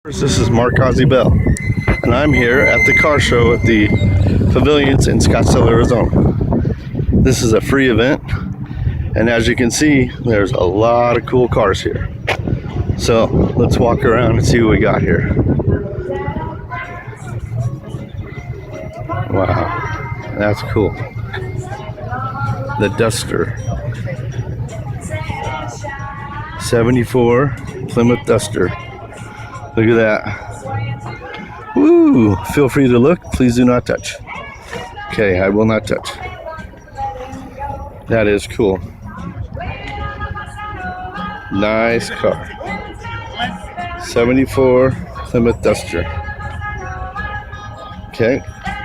This is Mark Ozzie Bell, and I'm here at the car show at the Pavilions in Scottsdale, Arizona. This is a free event, and as you can see, there's a lot of cool cars here. So let's walk around and see what we got here. Wow, that's cool. The Duster. 74 Plymouth Duster. Look at that. Woo! Feel free to look. Please do not touch. Okay, I will not touch. That is cool. Nice car. 74 Plymouth Duster. Okay,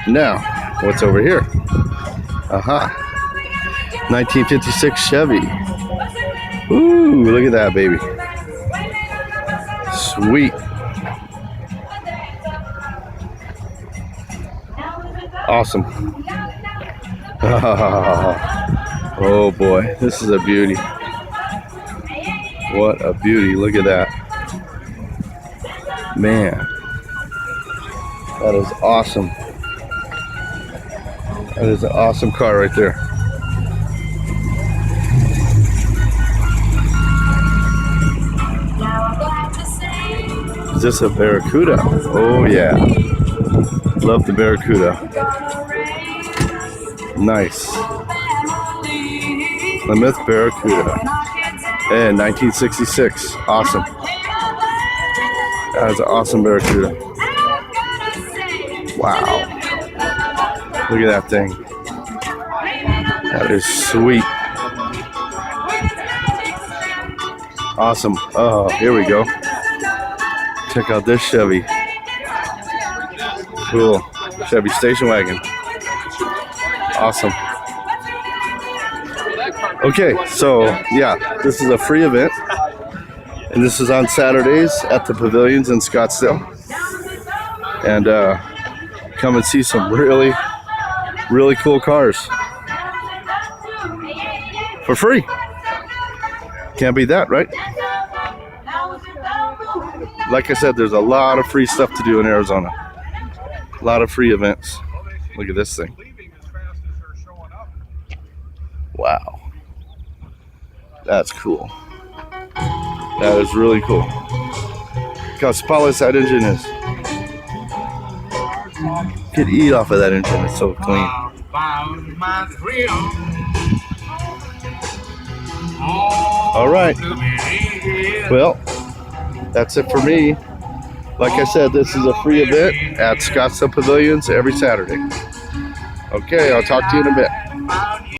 now what's over here? Aha. 1956 Chevy. Ooh, look at that baby. Sweet. Awesome. Oh boy, this is a beauty. What a beauty. Look at that. Man, that is awesome. That is an awesome car right there. Is this a Barracuda? Oh yeah. Love the Barracuda. Nice. Plymouth Barracuda. And 1966. Awesome. That is an awesome Barracuda. Wow. Look at that thing. That is sweet. Awesome. Oh, here we go. Check out this Chevy. Cool. Chevy station wagon. Awesome. Okay, so yeah, this is a free event. And this is on Saturdays at the Pavilions in Scottsdale. And come and see some really cool cars. For free. Can't beat that, right? Like I said, there's a lot of free stuff to do in Arizona. A lot of free events. Look at this thing. Wow. That's cool. That is really cool. Look how spotless that engine is. You could eat off of that engine. It's so clean. All right. Well, that's it for me. Like I said, this is a free event at Scottsdale Pavilions every Saturday. Okay, I'll talk to you in a bit.